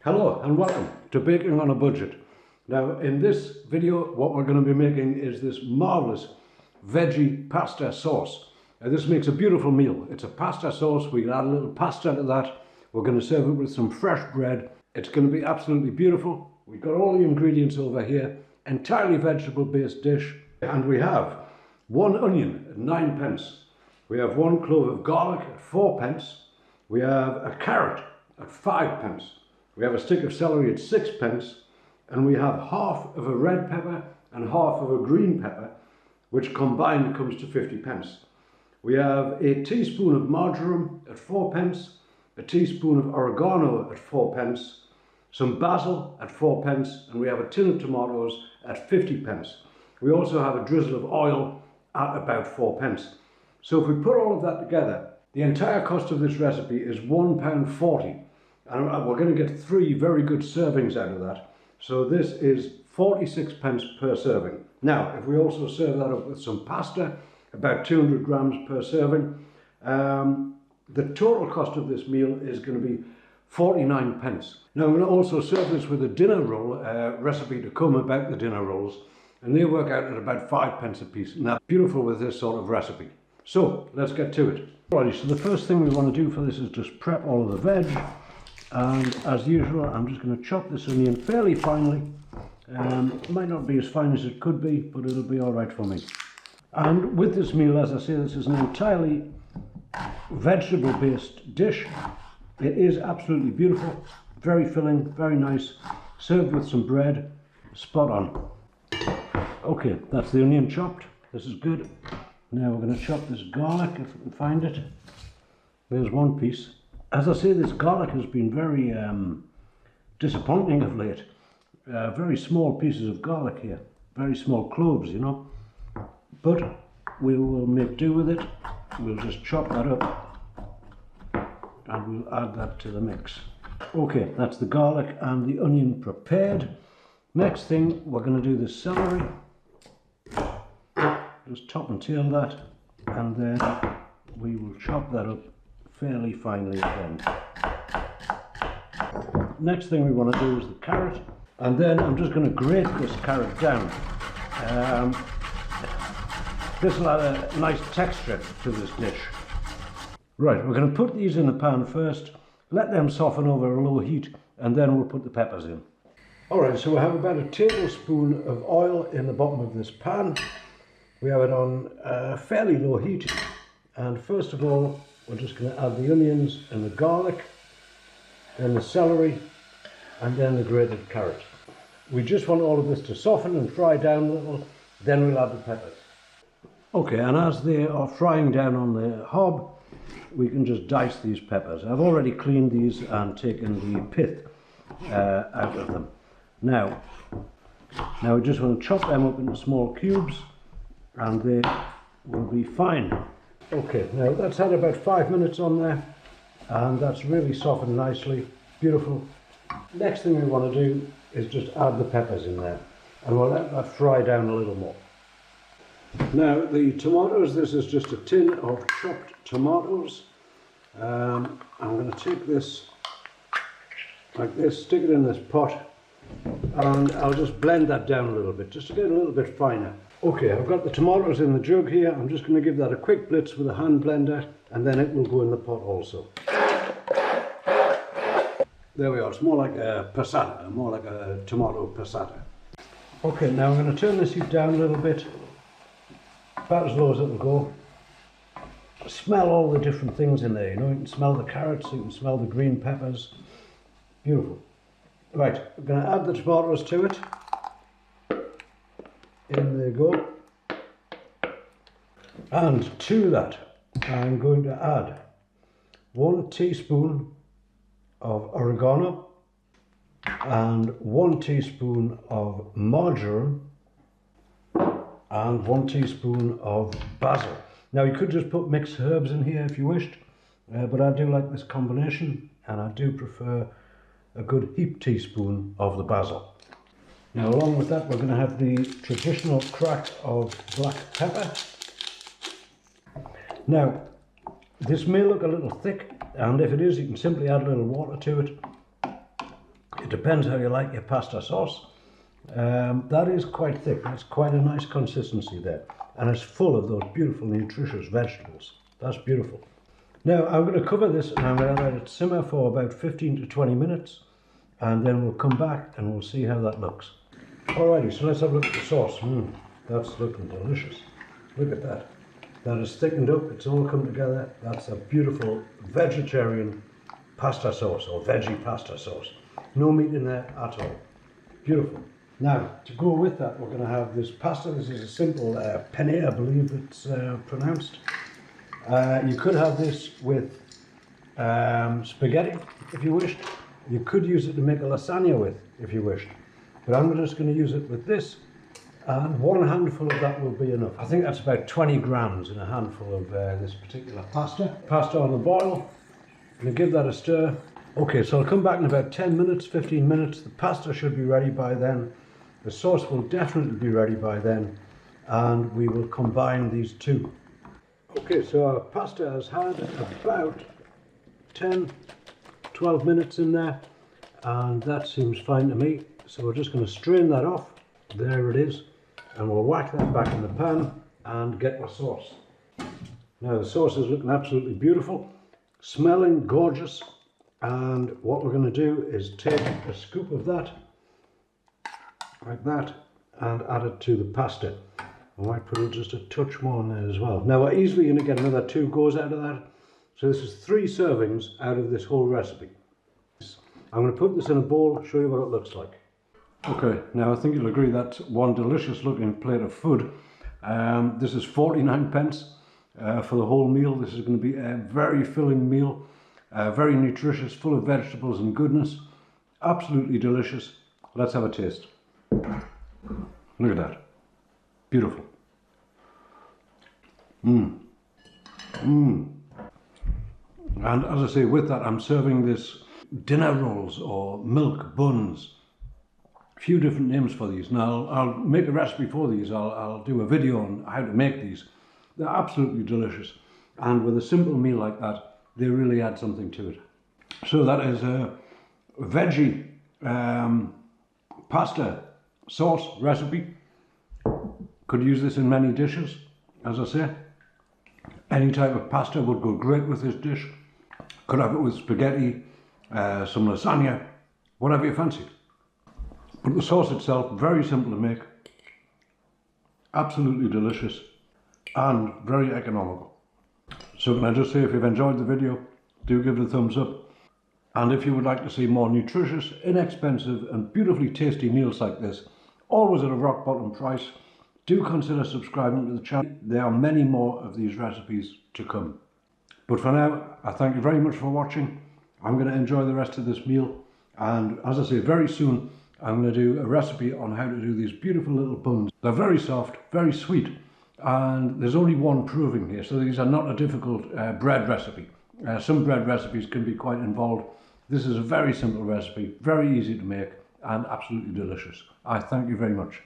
Hello and welcome to Baking on a Budget. Now in this video what we're going to be making is this marvellous veggie pasta sauce. This makes a beautiful meal. It's a pasta sauce. We can add a little pasta to that. We're going to serve it with some fresh bread. It's going to be absolutely beautiful. We've got all the ingredients over here. Entirely vegetable based dish. And we have 1 onion at 9p. We have 1 clove of garlic at 4p. We have a carrot at 5p. We have a stick of celery at 6p, and we have half of a red pepper and half of a green pepper, which combined comes to 50p. We have a teaspoon of marjoram at 4p, a teaspoon of oregano at 4p, some basil at 4p, and we have a tin of tomatoes at 50p. We also have a drizzle of oil at about 4p. So if we put all of that together, the entire cost of this recipe is £1.40. And we're going to get 3 very good servings out of that. So this is 46p per serving. Now, if we also serve that up with some pasta, about 200 grams per serving, the total cost of this meal is going to be 49p. Now, I'm going to also serve this with a dinner roll recipe to come about the dinner rolls, and they work out at about 5p a piece. Now, beautiful with this sort of recipe. So, let's get to it. Alrighty, so the first thing we want to do for this is just prep all of the veg. And as usual, I'm just going to chop this onion fairly finely. It might not be as fine as it could be, but it'll be all right for me. And with this meal, as I say, this is an entirely vegetable-based dish. It is absolutely beautiful, very filling, very nice, served with some bread, spot on. Okay, that's the onion chopped. This is good. Now we're going to chop this garlic, if we can find it. There's 1 piece. As I say, this garlic has been very disappointing of late. Very small pieces of garlic here, very small cloves, you know. But we will make do with it. We'll just chop that up and we'll add that to the mix. Okay, that's the garlic and the onion prepared. Next thing, we're going to do the celery. Just top and tail that, and then we will chop that up fairly finely again. Next thing we want to do is the carrot, and then I'm just going to grate this carrot down. This will add a nice texture to this dish. Right, we're going to put these in the pan first, let them soften over a low heat, and then we'll put the peppers in. Alright, so we have about a tablespoon of oil in the bottom of this pan. We have it on fairly low heat, and first of all we're just going to add the onions and the garlic, then the celery, and then the grated carrot. We just want all of this to soften and fry down a little, then we'll add the peppers. Okay, and as they are frying down on the hob, we can just dice these peppers. I've already cleaned these and taken the pith out of them. Now we just want to chop them up into small cubes, and they will be fine. Okay, now that's had about 5 minutes on there, and that's really softened nicely, beautiful. Next thing we want to do is just add the peppers in there, and we'll let that fry down a little more. Now the tomatoes, this is just a tin of chopped tomatoes. I'm going to take this like this, stick it in this pot, and I'll just blend that down a little bit, just to get a little bit finer. Okay, I've got the tomatoes in the jug here. I'm just going to give that a quick blitz with a hand blender, and then it will go in the pot also. There we are. It's more like a passata, more like a tomato passata. Okay, now I'm going to turn this heat down a little bit, about as low as it will go. Smell all the different things in there, you know. You can smell the carrots, you can smell the green peppers. Beautiful. Right, I'm going to add the tomatoes to it. In they go, and to that I'm going to add 1 teaspoon of oregano and 1 teaspoon of marjoram and 1 teaspoon of basil. Now you could just put mixed herbs in here if you wished, but I do like this combination, and I do prefer a good heaped teaspoon of the basil. Now along with that we're going to have the traditional crack of black pepper. Now this may look a little thick, and if it is you can simply add a little water to it. depends how you like your pasta sauce. That is quite thick. That's quite a nice consistency there. And it's full of those beautiful nutritious vegetables. That's beautiful. Now I'm going to cover this and I'm going to let it simmer for about 15 to 20 minutes. And then we'll come back and we'll see how that looks. Alrighty, so let's have a look at the sauce. That's looking delicious. Look at that. That is thickened up, it's all come together. That's a beautiful vegetarian pasta sauce or veggie pasta sauce. No meat in there at all. Beautiful. Now, to go with that, we're going to have this pasta. This is a simple penne, I believe it's pronounced. You could have this with spaghetti, if you wished. You could use it to make a lasagna with, if you wished. But I'm just going to use it with this, and one handful of that will be enough. I think that's about 20 grams in a handful of this particular pasta. Pasta on the boil. I'm going to give that a stir. Okay, so I'll come back in about 10 minutes, 15 minutes. The pasta should be ready by then. The sauce will definitely be ready by then, and we will combine these two. Okay, so our pasta has had about 10, 12 minutes in there, and that seems fine to me. So we're just going to strain that off. There it is, and we'll whack that back in the pan and get our sauce. Now the sauce is looking absolutely beautiful, smelling gorgeous, and what we're going to do is take a scoop of that, like that, and add it to the pasta. I might put just a touch more in there as well. Now we're easily going to get another 2 goes out of that. So this is 3 servings out of this whole recipe. I'm going to put this in a bowl, show you what it looks like. Okay, now I think you'll agree that's one delicious looking plate of food. This is 49 pence for the whole meal. This is going to be a very filling meal, very nutritious, full of vegetables and goodness. Absolutely delicious. Let's have a taste. Look at that. Beautiful. And as I say, with that I'm serving this dinner rolls or milk buns. A few different names for these. Now I'll make a recipe for these. I'll do a video on how to make these. They're absolutely delicious, and with a simple meal like that, they really add something to it. So that is a veggie pasta sauce recipe. Could use this in many dishes, as I say. Any type of pasta would go great with this dish. Could have it with spaghetti, some lasagna, whatever you fancy. But the sauce itself, very simple to make, absolutely delicious, and very economical. So can I just say, if you've enjoyed the video, do give it a thumbs up. And if you would like to see more nutritious, inexpensive and beautifully tasty meals like this, always at a rock bottom price, do consider subscribing to the channel. There are many more of these recipes to come. But for now, I thank you very much for watching. I'm going to enjoy the rest of this meal, and as I say, very soon I'm going to do a recipe on how to do these beautiful little buns. They're very soft, very sweet, and there's only one proving here, so these are not a difficult bread recipe. Some bread recipes can be quite involved. This is a very simple recipe, very easy to make, and absolutely delicious. I thank you very much.